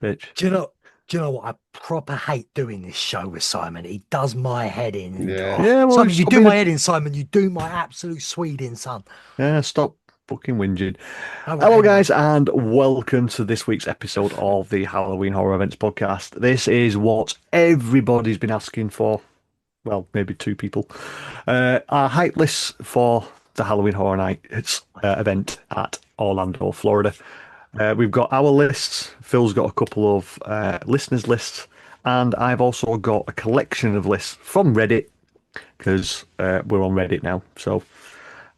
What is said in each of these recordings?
Bitch. Do you know? Do you know what? I proper hate doing this show with Simon. He does my head in. Yeah. Yeah, well, Simon, you stop do being my a head in, Simon. You do my absolute Swede son. yeah, stop fucking whinging. Oh, well, Hello, anyway. guys, and welcome to this week's episode of the Halloween Horror Events podcast. This is what everybody's been asking for. Well, maybe two people. Our hype lists for the Halloween Horror Nights event at Orlando, Florida. We've got our lists. Phil's got a couple of listeners' lists, and I've also got a collection of lists from Reddit because we're on Reddit now. So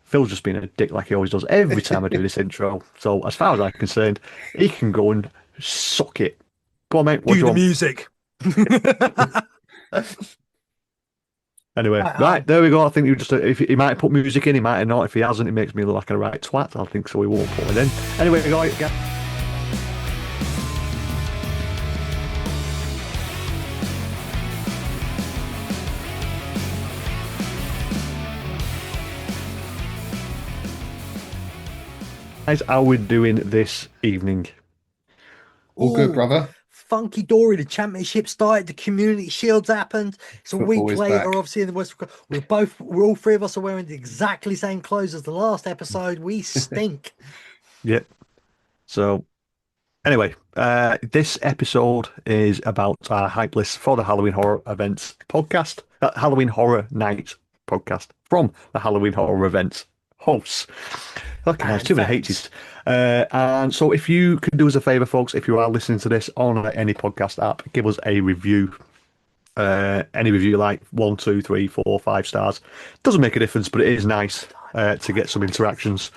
Phil's just been a dick like he always does every time I do this intro. So as far as I'm concerned, he can go and suck it. Go on, mate. What do Cue you the want? music. Anyway, Right, right there we go. I think you just if he might put music in, he might not. If he hasn't, it makes me look like a right twat. I think so. He won't put it in. Anyway, guys, how we doing this evening? All good, Ooh, brother. Funky Dory, the championship started, the community shields happened. It's a Football week is later, back. obviously, in the West. We're all three of us are wearing the exactly same clothes as the last episode. We stink. Yep. So anyway, this episode is about our hype list for the Halloween Horror Events podcast, Halloween Horror Night podcast from the Halloween Horror Events hosts. Okay, there's And too many fans. H's. And so, if you could do us a favor, folks, if you are listening to this on any podcast app, give us a review. Any review like 1, 2, 3, 4, 5 stars. Doesn't make a difference, but it is nice to get some interactions.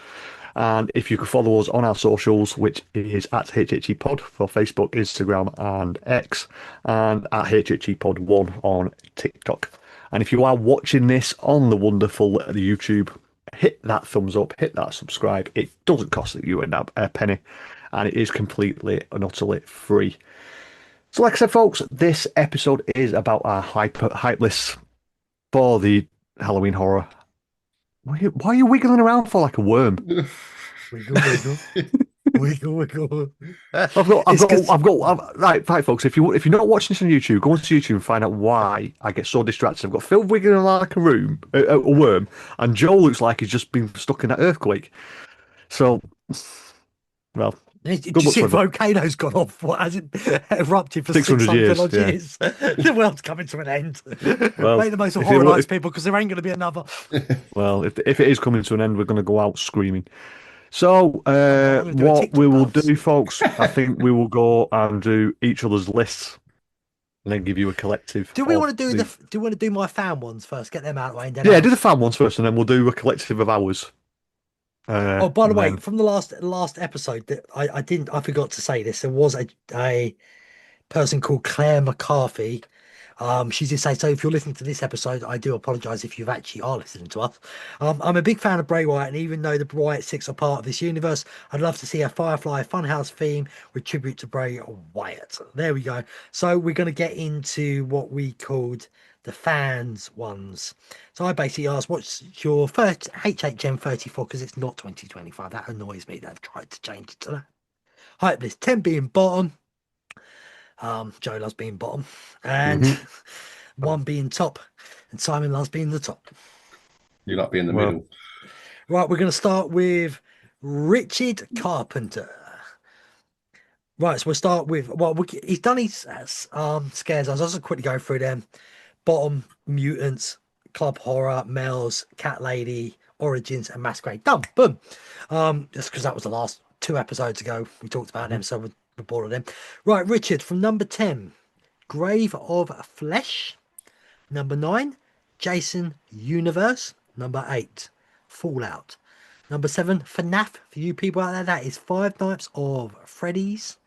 And if you could follow us on our socials, which is at HHE Pod for Facebook, Instagram, and X, and at HHE Pod 1 on TikTok. And if you are watching this on the wonderful YouTube, hit that thumbs up, hit that subscribe. It doesn't cost you a penny, and it is completely and utterly free. So, like I said, folks, this episode is about our hype lists for the Halloween horror. Why are you wiggling around for like a worm? Wiggle, wiggle, wiggle, wiggle. I've It's got, because right, folks. If you're not watching this on YouTube, go onto YouTube and find out why I get so distracted. I've got Phil wiggling like a worm, and Joe looks like he's just been stuck in that earthquake. So, well, did good you luck see to a everyone. volcano's gone off? What hasn't erupted for 600 600 years, odd yeah. years? The world's coming to an end. Well, Make the most of if it horror will, nights, people, because there ain't going to be another. if it is coming to an end, we're going to go out screaming. So, I'm going to do a what we TikTok will dance. do, folks, I think we will go and do each other's lists and then give you a collective Do we of want to do the. do we want to do my fan ones first? Get them out of the way and then Yeah, do the ours. fan ones first, and then we'll do a collective of ours. Oh, by the And way, then from the last episode, that I forgot to say this. There was a person called Claire McCarthy. She did say so. If you're listening to this episode, I do apologize if you've actually are listening to us. I'm a big fan of Bray Wyatt, and even though the Wyatt Six are part of this universe, I'd love to see a Firefly Funhouse theme with tribute to Bray Wyatt. There we go. So we're going to get into what we called the fans ones. So I basically asked, what's your first HHN34? Because it's not 2025. That annoys me. They've tried to change it to that. Hype list 10 being bottom. Joe loves being bottom, and Mhm. one being top, and Simon loves being the top. You like being in the Well, middle. Right, we're going to start with Richard Carpenter. Right, so we'll start with he's done his scares. I'll just quickly go through them. Bottom, mutants, club horror, males, cat lady, origins, and masquerade. Done. Boom. Just because that was the last 2 episodes ago we talked about them, so we're bored of them. Right, Richard from number 10, Grave of Flesh. Number 9, Jason Universe. Number 8, Fallout. Number 7, FNAF. For you people out there, that is Five Nights of Freddy's.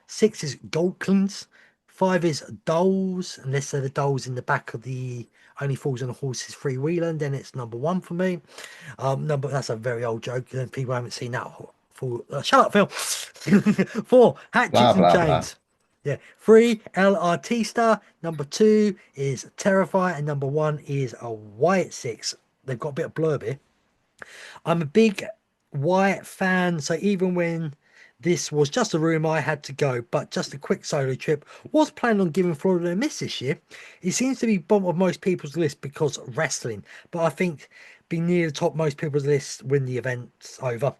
6 is Golkins. 5 is Dolls, unless they're the dolls in the back of the Only Falls on a Horse's freewheeler, and then it's number 1 for me. Number That's a very old joke, and people haven't seen that. Shut up, Phil. 4, Blah, Hatchets and blah, blah. Chains. Yeah. 3, El Artista. Number 2 is Terrify, and number 1 is a White Six. They've got a bit of blurb here. I'm a big Wyatt fan, so even when This was just a rumour I had to go, but just a quick solo trip. Was planning on giving Florida a miss this year. It seems to be bottom of most people's list because wrestling, but I think being near the top of most people's list when the event's over.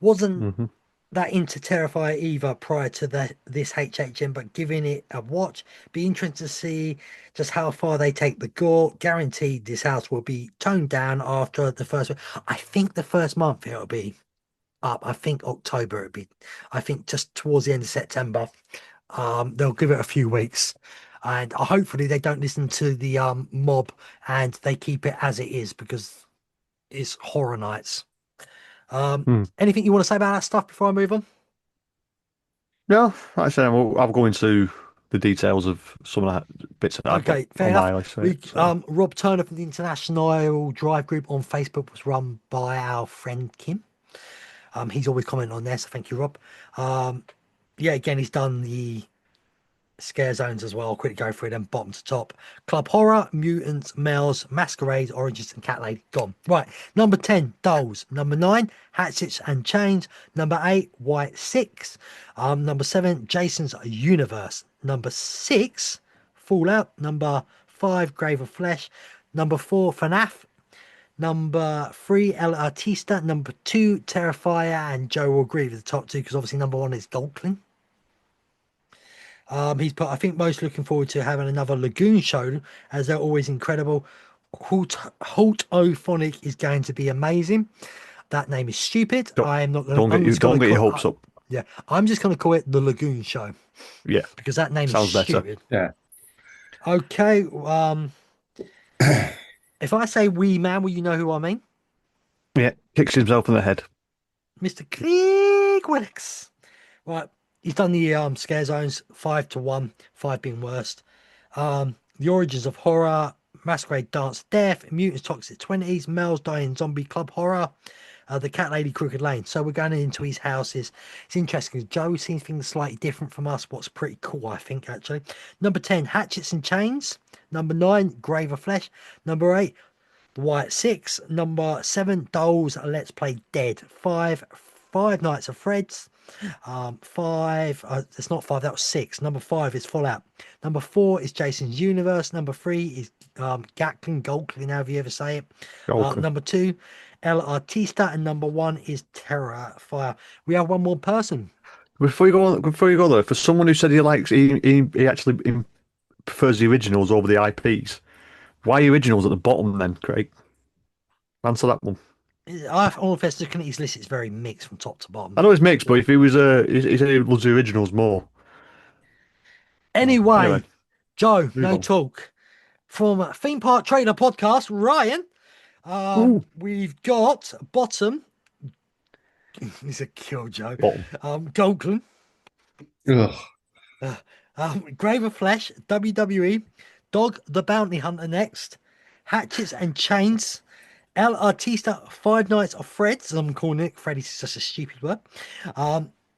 Wasn't that into Terrifier either prior to this HHN, but giving it a watch. Be interested to see just how far they take the gore. Guaranteed this house will be toned down after the first. I think the first month it'll be up. I think October it'll be. I think just towards the end of September. They'll give it a few weeks, and hopefully they don't listen to the mob and they keep it as it is because it's horror nights. Anything you want to say about that stuff before I move on? No, like I said, I'll go into the details of some of the bits that I've got Fair on my enough. list. So. Rob Turner from the International Drive Group on Facebook was run by our friend Kim. He's always commenting on there, so thank you, Rob. Yeah, again, he's done the scare zones as well. I'll quickly go through them bottom to top. Club Horror, Mutants, Males, Masquerade, Origins, and Cat Lady. Gone. Right. Number 10, Dolls. Number 9, Hatchets and Chains. Number 8, White 6. Number 7, Jason's Universe. Number 6, Fallout. Number 5, Grave of Flesh. Number 4, FNAF. Number 3, El Artista. Number 2, Terrifier. And Joe will agree with the top 2 because obviously number 1 is Golkling. He's put, I think, most looking forward to having another Lagoon show as they're always incredible. Haltophonic is going to be amazing. That name is stupid. I am not going to. Don't get your hopes up. Yeah, I'm just going to call it the Lagoon Show. Yeah, because that name sounds is better. stupid. Yeah. Okay. If I say Wee Man, will you know who I mean? Yeah, kicks himself in the head. Mr. Craig Willis. Right. He's done the scare zones 5 to 1, 5 being worst. The Origins of Horror, Masquerade Dance Death, Mutants Toxic 20s, Males Dying Zombie Club Horror, the Cat Lady Crooked Lane. So we're going into his houses. It's interesting because Joe seems things slightly different from us. What's pretty cool, I think, actually. Number 10, Hatchets and Chains. Number 9, Grave of Flesh. Number 8, The White 6. Number 7, Dolls Let's Play Dead. 5, Five Nights at Fred's. 5, it's not 5, that was 6. Number 5 is Fallout. Number 4 is Jason's Universe. Number 3 is Golkling, however you ever say it. Number 2, El Artista, and number 1 is Terrifier. We have one more person. Before you go there, for someone who said he actually prefers the originals over the IPs, why are originals at the bottom then, Craig? Answer that one. All of us looking at his list, it's very mixed from top to bottom. I know it's mixed, but if he was he said he loves the originals more. Anyway, Joe, no talk. From Theme Park Trader Podcast, Ryan, we've got bottom. He's a kill, Joe. Golkling. Grave of Flesh, WWE, Dog the Bounty Hunter next, Hatchets and Chains, El Artista, Five Nights of Fred's. I'm calling it. Freddy's is such a stupid word.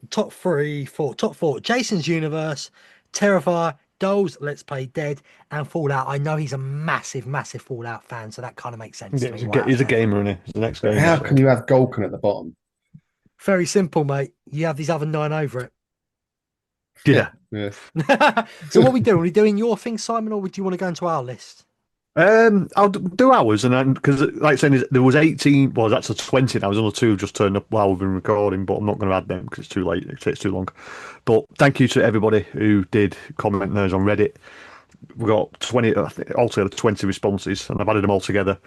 Top 4, Jason's Universe, Terrifier, Dolls Let's Play Dead, and Fallout. I know he's a massive, massive Fallout fan, so that kind of makes sense. Yeah, he's a gamer, isn't he? He's the next gamer. How can you have Golkin at the bottom? Very simple, mate. You have these other 9 over it. Yeah. So what are we doing? Are we doing your thing, Simon, or do you want to go into our list? I'll do ours, and then because like I said, there was 18. Well, that's a 20 now. There's only 2 just turned up while we've been recording, but I'm not going to add them because it's too late. It takes too long. But thank you to everybody who did comment theirs on Reddit. We got 20, altogether 20 responses, and I've added them all together.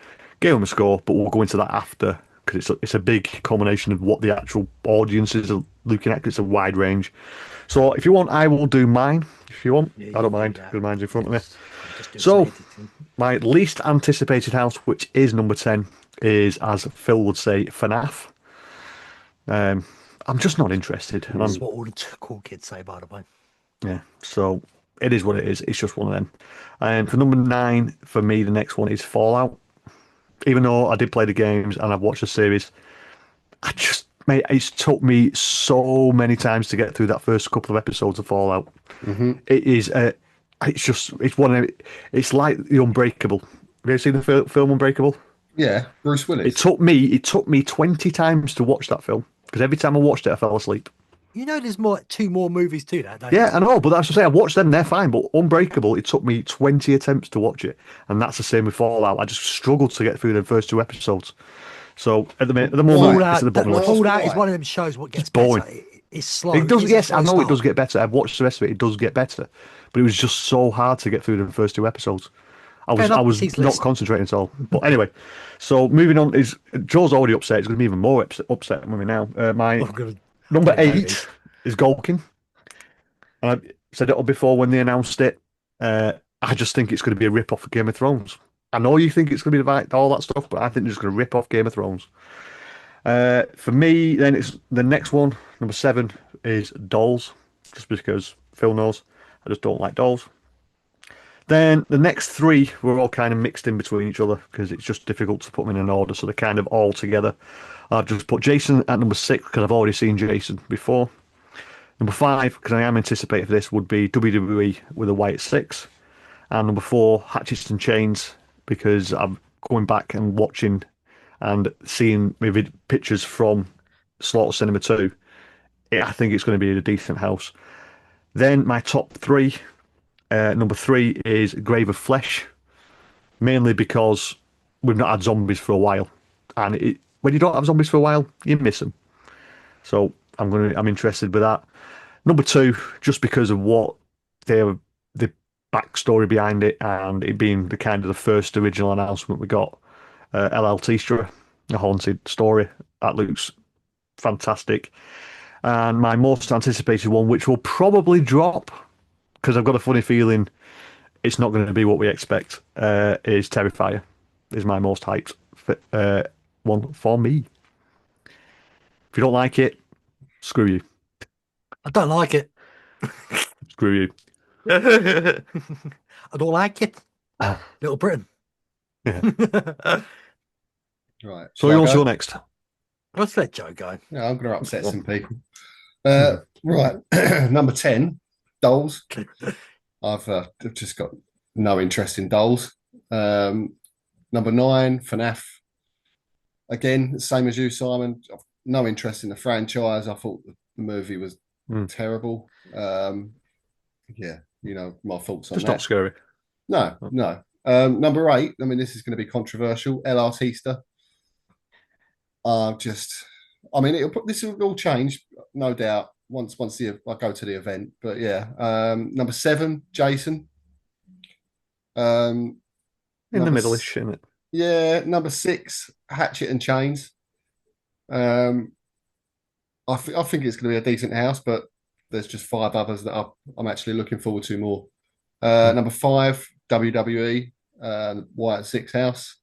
Gave them a score, but we'll go into that after because it's a big combination of what the actual audiences are looking at. 'Cause it's a wide range. So if you want, I will do mine. If you want, I don't mind because mine's in front of me. So, my least anticipated house, which is number 10, is, as Phill would say, FNAF. I'm just not interested. That's what all the cool kids say, by the way. Yeah, so it is what it is. It's just one of them. And for number 9, for me, the next one is Fallout. Even though I did play the games and I've watched the series, it's took me so many times to get through that first couple of episodes of Fallout. It is it's like The Unbreakable. Have you ever seen the film Unbreakable? Yeah, Bruce Willis. It took me 20 times to watch that film because every time I watched it, I fell asleep. there's two more movies to that, don't you? Yeah, I know, but that's to say I watched them. They're fine, but Unbreakable, it took me 20 attempts to watch it, and that's the same with Fallout. I just struggled to get through the first two episodes. So at the moment, Why? it's at the Fallout, bottom of the list. Fallout is Why? one of them shows what gets Just boring. better. It's slow. It does, It's a yes, I slow know it does start. get better. I've watched the rest of it. It does get better, but it was just so hard to get through the first two episodes. Fair I enough. It's was his not list. concentrating at all. But anyway, so moving on is Joe's already upset. He's going to be even more upset with me now. My I'm gonna, number gonna know eight this. is Golkin. And I said it before when they announced it. I just think it's going to be a rip off of Game of Thrones. I know you think it's going to be like all that stuff, but I think they're just going to rip off Game of Thrones. For me, then it's the next one. Number seven is Dolls, just because Phil knows I just don't like dolls. Then the next three were all kind of mixed in between each other because it's just difficult to put them in an order, so they're kind of all together. I've just put Jason at number six because I've already seen Jason before. Number five, because I am anticipating for this, would be WWE with a White Six. And number four, Hatchets and Chains, because I'm going back and watching and seeing maybe pictures from Slaughter Cinema 2. I think it's going to be a decent house. Then my top three. Number three is Grave of Flesh, mainly because we've not had zombies for a while. And when you don't have zombies for a while, you miss them. So I'm interested with that. Number two, just because of what the backstory behind it and it being the kind of the first original announcement we got, LL a haunted story that looks fantastic. And my most anticipated one, which will probably drop because I've got a funny feeling it's not going to be what we expect, is Terrifier. Is my most hyped one for me. If you don't like it, screw you. I don't like it. Screw you. I don't like it. Little Britain. Yeah. Right. So Shall who I wants to go? go next? Let's let Joe go. Yeah, I'm going to upset some people. Hmm. Right. Number 10, Dolls. I've just got no interest in Dolls. Number 9, FNAF. Again, same as you, Simon. I've no interest in the franchise. I thought the movie was Hmm. terrible. Yeah, my thoughts on Just not that. scary. No, no. Number 8, I mean, this is going to be controversial. El Artista. This will all change, no doubt, once I go to the event. But yeah, number 7, Jason. Um, In the number middle-ish, isn't it? Yeah, number 6, Hatchet and Chains. Um, I think it's going to be a decent house, but there's just 5 others that I'm actually looking forward to more. Number 5, WWE, White 6 House.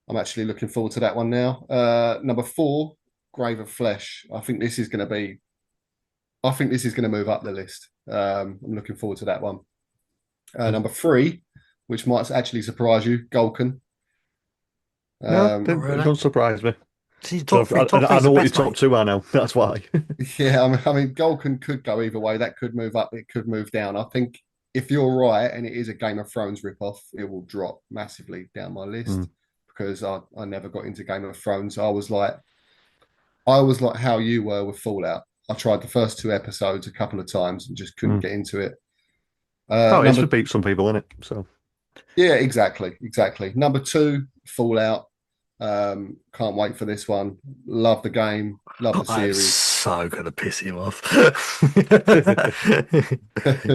I'm actually looking forward to that one now. Number 4, Grave of Flesh. I think this is going to move up the list. I'm looking forward to that one. Number 3, which might actually surprise you, Golkin. No, Um, Not really. don't surprise me. See, So top I three's know the what your best, top mate. two are now. That's why. yeah, I mean, Golkin could go either way. That could move up. It could move down. I think if you're right and it is a Game of Thrones ripoff, it will drop massively down my list Mm. because I never got into Game of Thrones. I was like how you were with Fallout. I tried the first 2 episodes a couple of times and just couldn't Mm. get into it. Oh, it's Number to beat some people in it. So Yeah, exactly. Number 2, Fallout. Can't wait for this one. Love the game. Love the I'm series. so gonna piss him off.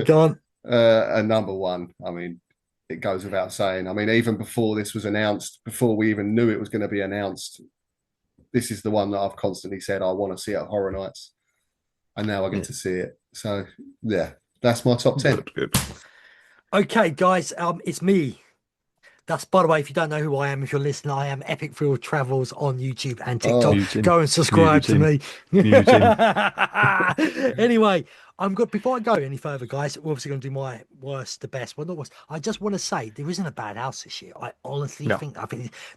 Go on. And number 1, I mean, it goes without saying. I mean, even before this was announced, before we even knew it was going to be announced, this is the one that I've constantly said I want to see at Horror Nights, and now I get to see it. So yeah, that's my top 10. good. Okay, guys, it's me. That's, by the way, if you don't know who I am, if you're listening, I am Epic Phill Travels on YouTube and TikTok. Muting. Go and subscribe to me. Muting. Anyway, I'm good. Before I go any further, guys, we're obviously going to do my worst, the best. Well, not worst. I just want to say there isn't a bad house this year. I honestly No. think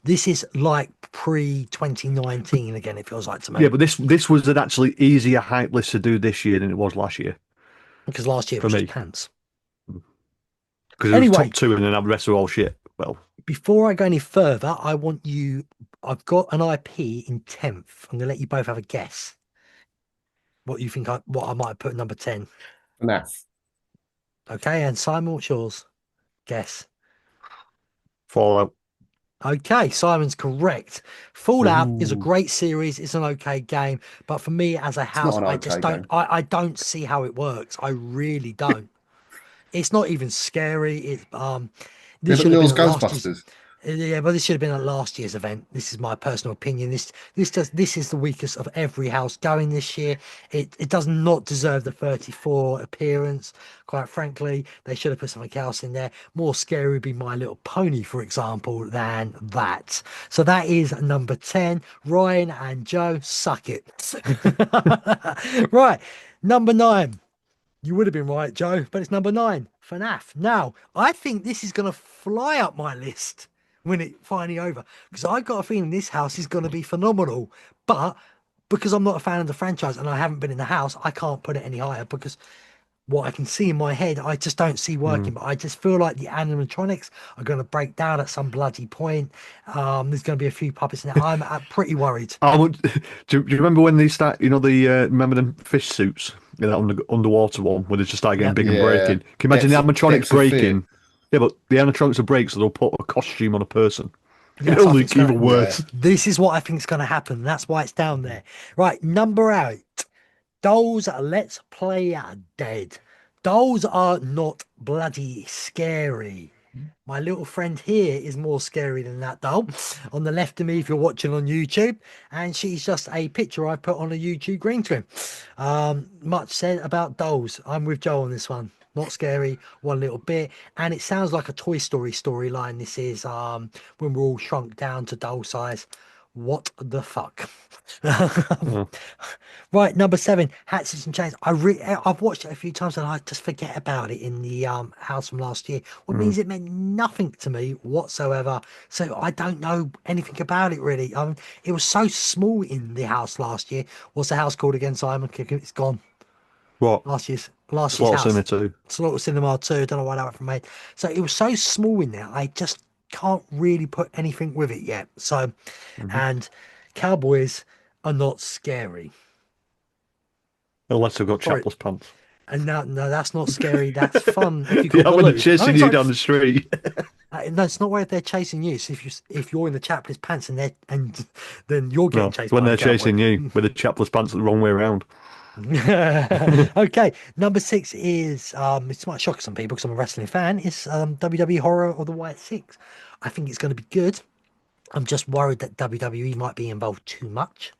this is like pre-2019 again. It feels like to me. Yeah, but this was an actually easier hype list to do this year than it was last year Because last year for was me. just pants. Because it was top 2 and then the rest were all shit. Well, before I go any further, I've got an IP in 10th. I'm going to let you both have a guess. what you think what I might put number 10. FNAF. Okay, and Simon, what's yours? Guess. Fallout. Okay, Simon's correct. Fallout is a Ooh, great series. It's an okay game, but for me as a it's not house, an I just okay don't. game. I don't see how it works. I really don't. It's not even scary. Yeah, This but should have been Neil's at last year's. Ghostbusters. Yeah, but this should have been at last year's event. This is my personal opinion. This is the weakest of every house going this year. It does not deserve the 34 appearance. Quite frankly, they should have put something else in there. More scary would be My Little Pony, for example, than that. So that is number 10. Ryan and Joe, suck it. Right, number 9. You would have been right, Joe, but it's number 9, FNAF. Now, I think this is going to fly up my list when it finally over because I've got a feeling this house is going to be phenomenal. But because I'm not a fan of the franchise and I haven't been in the house, I can't put it any higher because what I can see in my head, I just don't see Hmm. working. But I just feel like the animatronics are going to break down at some bloody point. There's going to be a few puppets in it. I'm pretty worried. Do you remember when they start? You know remember them fish suits? You know, that underwater one where they just start getting Yep. big and Yeah, breaking. Can you imagine the animatronics Depths of Fear. breaking? Yeah, but the animatronics will break, so they'll put a costume on a person. Yes, It'll I think it's look gonna. even Yeah, worse. This is what I think is gonna happen. That's why it's down there. Right, number 8. Dolls, Let's Play Dead. Dolls are not bloody scary. My little friend here is more scary than that doll. On the left of me, if you're watching on YouTube, and she's just a picture I put on a YouTube green screen. Much said about dolls. I'm with Joe on this one. Not scary, one little bit. And it sounds like a Toy Story storyline. This is when we're all shrunk down to doll size. What the fuck? Oh. Right, number 7, Hatchets and Chains. I've watched it a few times and I just forget about it in the house from last year. What Mm. means it meant nothing to me whatsoever. So I don't know anything about it really. It was so small in the house last year. What's the house called again, Simon? It's gone. What? Last year's Slaughter house. Cinema 2. Slaughter Cinema 2. I don't know why that went from made. So it was so small in there. I just can't really put anything with it yet. So, Hmm. and cowboys are not scary. Unless they've got Sorry. chapless pants. And no, that's not scary. That's fun if you Yeah, got when they're balloon. chasing Oh, you sorry. down the street. No, it's not where they're chasing you. So if you're in the chapless pants and then you're getting No, chased when by the they're cowboy. chasing you with the chapless pants the wrong way around. Okay, number 6 is this might shock some people because I'm a wrestling fan. It's WWE Horror of the White Six. I think it's going to be good. I'm just worried that WWE might be involved too much.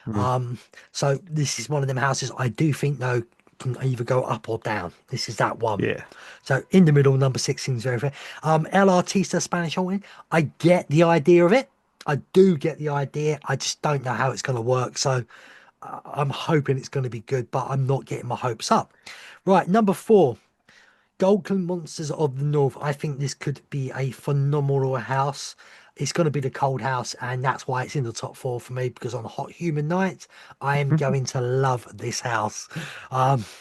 Mm. So this is one of them houses I do think though can either go up or down. This is that one. Yeah. So in the middle, number 6 seems very fair. El Artista Spanish Haunting. I get the idea of it. I do get the idea. I just don't know how it's going to work. So I'm hoping it's going to be good, but I'm not getting my hopes up. Right, number 4. Golden Monsters of the North. I think this could be a phenomenal house. It's going to be the cold house, and that's why it's in the top 4 for me. Because on hot humid nights, I am going to love this house.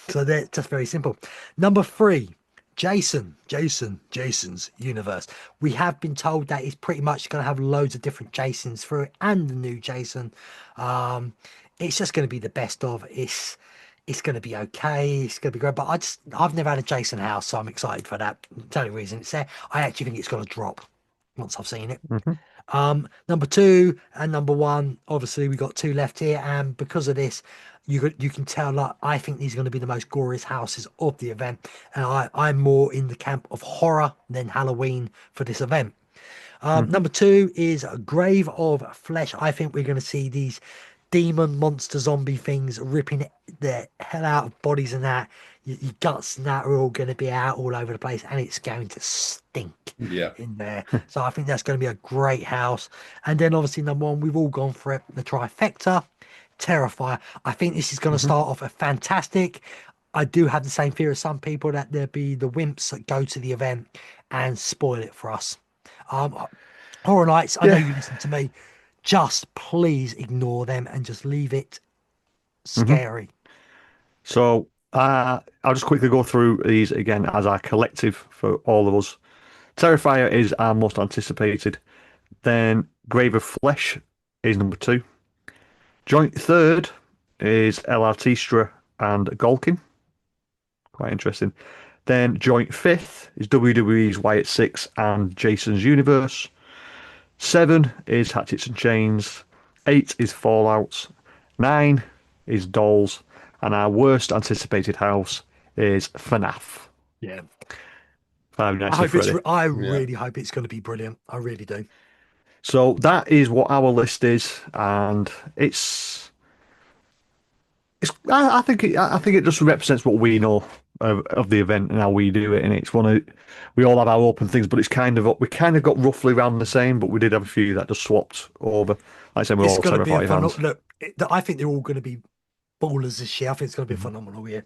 So that's just very simple. Number 3, Jason's universe. We have been told that it's pretty much going to have loads of different Jasons through it, and the new Jason. It's just going to be the best of. It's going to be okay. It's going to be great. But I've never had a Jason house, so I'm excited for that. The only reason it's there, I actually think it's going to drop once I've seen it. Hmm. Number 2 and number 1, obviously we got 2 left here, and because of this, you can tell like I think these are going to be the most glorious houses of the event, and I'm more in the camp of horror than Halloween for this event. Hmm. Number 2 is Grave of Flesh. I think we're going to see these demon monster zombie things ripping the hell out of bodies and that. Your guts and that are all going to be out all over the place, and it's going to stink yeah. in there. So I think that's going to be a great house. And then obviously number 1, we've all gone for it, the trifecta, Terrifier. I think this is going to Hmm. start off a fantastic. I do have the same fear as some people that there be the wimps that go to the event and spoil it for us. Um, Horror Nights, I know Yeah. you listen to me. Just please ignore them and just leave it Hmm. scary. So I'll just quickly go through these again as our collective for all of us. Terrifier is our most anticipated. Then Grave of Flesh is number 2. Joint third is El Artistra and Golkin. Quite interesting. Then joint fifth is WWE's Wyatt Six and Jason's Universe. 7 is Hatchets and Chains. 8 is Fallout. 9 is Dolls. And our worst anticipated house is FNAF. Yeah. Five Nights at Freddy. I really hope it's going to be brilliant. I really do. So that is what our list is, and it's. I think it just represents what we know of the event and how we do it, and it's we all have our open things, but we kind of got roughly around the same, but we did have a few that just swapped over. Like I said, we're all terrified fans. Look, I think they're all going to be ballers this year. I think it's going to be a phenomenal year.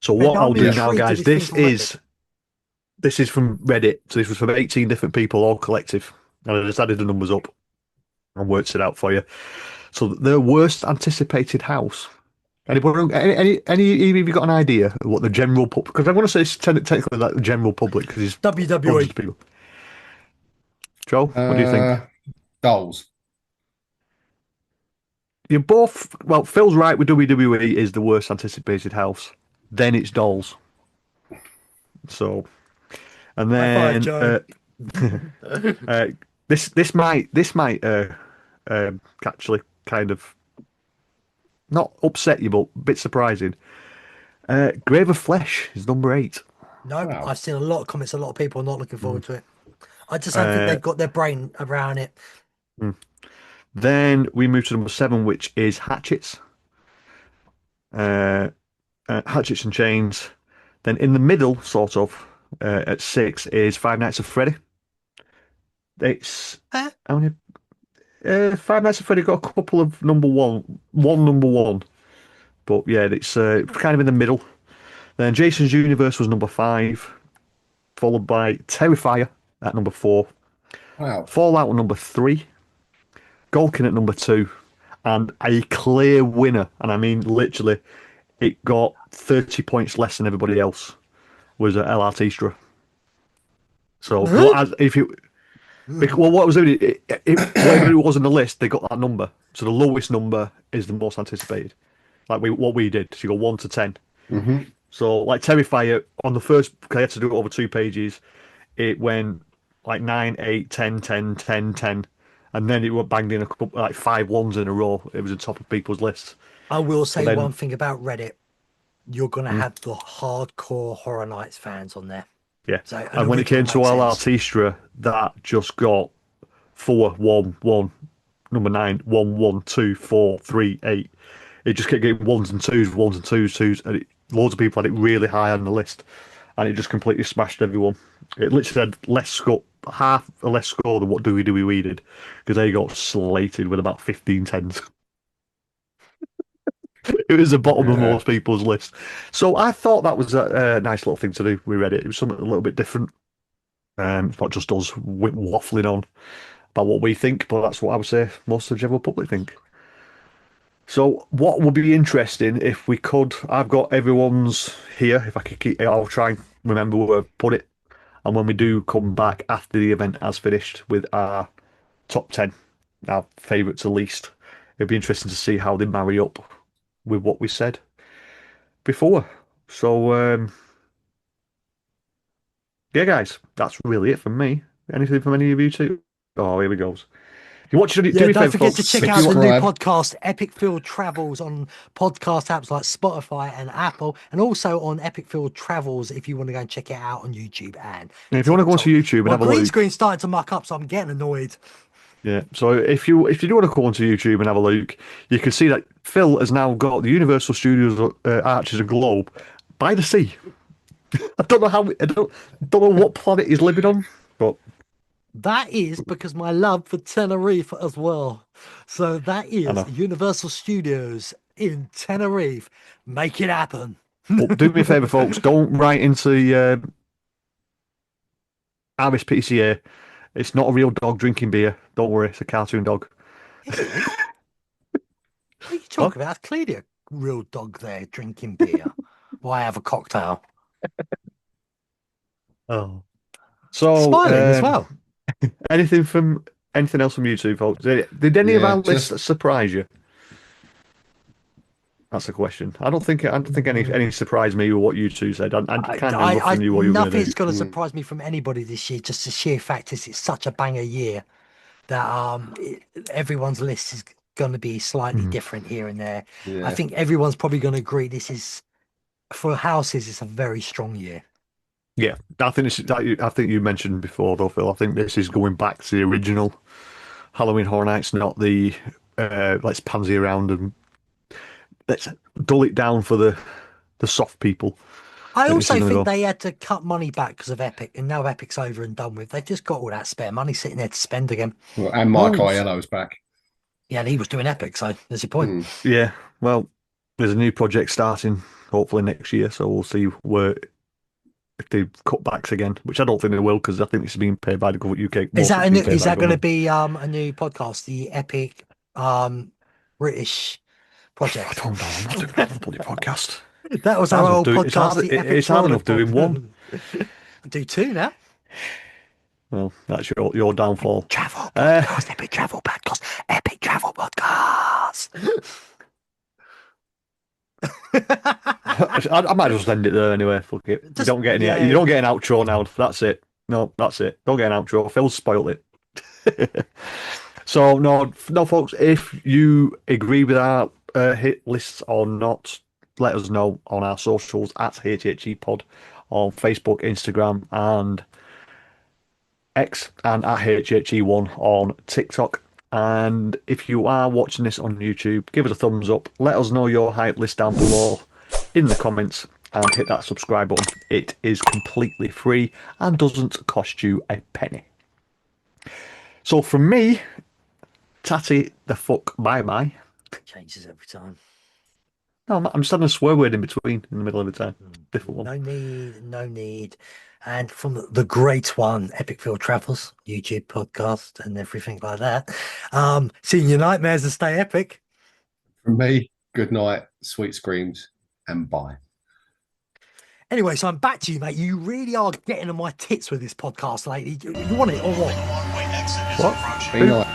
So what I'll do now, guys, this is from Reddit. So this was from 18 different people, all collective, and I just added the numbers up and worked it out for you. So the worst anticipated house. Anybody, any of you got an idea of what the general public? Because I want to say it's technically like the general public because it's WWE people. Joe, what do you think? Dolls. You're both. Well, Phil's right with WWE is the worst anticipated house. Then it's Dolls. So, and then this might actually kind of not upset you, but a bit surprising. Grave of Flesh is number 8. No, wow. I've seen a lot of comments. A lot of people are not looking forward to it. I just don't think they've got their brain around it. Then we move to number 7, which is Hatchets. Hatchets and Chains. Then in the middle, sort of, at 6 is Five Nights at Freddy. It's how many? Five Nights at Freddy got a couple of number one, but yeah, it's kind of in the middle. Then Jason's Universe was number 5, followed by Terrifier at number 4. Wow. Fallout at number 3, Golkin at number 2, and a clear winner, and I mean literally, it got 30 points less than everybody else, was El Artistra. So what was doing whatever it was on the list, they got that number. So the lowest number is the most anticipated. Like what we did, so you go 1 to 10. Mm-hmm. So like Terrifier on the first, I had to do it over 2 pages. It went like 9, 8, 10, 10, 10, 10, and then it went banged in a couple like 5 ones in a row. It was on top of people's lists. I will say one thing about Reddit: you're gonna have the hardcore Horror Nights fans on there. Yeah, so, and when it came to El Artistra, that just got 4, 1, 1, number 9, 1, 1, 2, 4, 3, 8. It just kept getting ones and twos, and loads of people had it really high on the list, and it just completely smashed everyone. It literally had less score, half a less score than what WWE did, because they got slated with about 15 tens. It was the bottom of most people's list. So I thought that was a nice little thing to do. We read it. It was something a little bit different. It's not just us waffling on about what we think, but that's what I would say most of the general public think. So what would be interesting if we could, I've got everyone's here. If I could keep it, I'll try and remember where I put it. And when we do come back after the event has finished with our top 10, our favourite to least, it'd be interesting to see how they marry up with what we said before. So, yeah, guys, that's really it from me. Anything from any of you two? Oh, here we go. You watch it. Don't forget to check out the new podcast, Epic Phill Travels, on podcast apps like Spotify and Apple, and also on Epic Phill Travels if you want to go and check it out on YouTube. And if you want to go onto YouTube and have a look, green screen's starting to muck up, so I'm getting annoyed. Yeah, so if you do want to go onto YouTube and have a look, you can see that Phill has now got the Universal Studios Arches and Globe by the sea. I don't know what planet he's living on, but that is because my love for Tenerife as well. So that is Universal Studios in Tenerife. Make it happen. Well, do me a favour, folks. Don't write into RSPCA. It's not a real dog drinking beer. Don't worry, it's a cartoon dog. What are you talking about? It's clearly a real dog there drinking beer. Why have a cocktail? Oh, so smiling as well. Anything else from YouTube, folks? Did any of our lists surprise you? That's the question. I don't think any surprised me with what you two said. I kind of roughly I knew what you were going to nothing's do. going to surprise me from anybody this year. Just the sheer fact is, it's such a banger year that everyone's list is going to be slightly Mhm. different here and there. I Yeah. think everyone's probably going to agree this is for houses. It's a very strong year. Yeah, I think I think you mentioned before though, Phil. I think this is going back to the original Halloween Horror Nights, not the let's pansy around and let's dull it down for the soft people. I I think this is also going to think go. they had to cut money back because of Epic, and now Epic's over and done with. They've just got all that spare money sitting there to spend again. Well, and Mike Well, Aiello's back. Yeah, and he was doing Epic, so there's your point. Hmm. yeah. Well, there's a new project starting hopefully next year, so we'll see where if they cut backs again, which I don't think they will because I think this is being paid by the government. UK, Is most of that it's being paid is by the that going to government. be a new podcast, the Epic British I project? don't know. I'm not doing another bloody podcast. That was Might as our well old do it. It's podcast, hard. the Epic It's hard Florida enough doing one. Do two now. Well, that's your downfall. Travel Uh, podcast, Epic Travel Podcast, Epic Travel Podcast. I might just end it there anyway. Fuck it. Just, You don't get an outro now. That's it. No, that's it. Don't get an outro. Phil spoiled it. So no, folks. If you agree with our hit lists or not, let us know on our socials at HHE Pod on Facebook, Instagram, and X, and at HHE1 on TikTok. And if you are watching this on YouTube, give us a thumbs up. Let us know your hype list down below in the comments and hit that subscribe button. It is completely free and doesn't cost you a penny. So from me, tatty the fuck bye bye. changes every time. No, I'm just having a swear word in between in the middle of the time. Different one. No need. And from the great one, Epic Phill Travels, YouTube podcast and everything like that. See you in your nightmares and stay epic. From me, good night, sweet screams, and bye. Anyway, so I'm back to you, mate. You really are getting on my tits with this podcast lately. You want it or what? Be nice.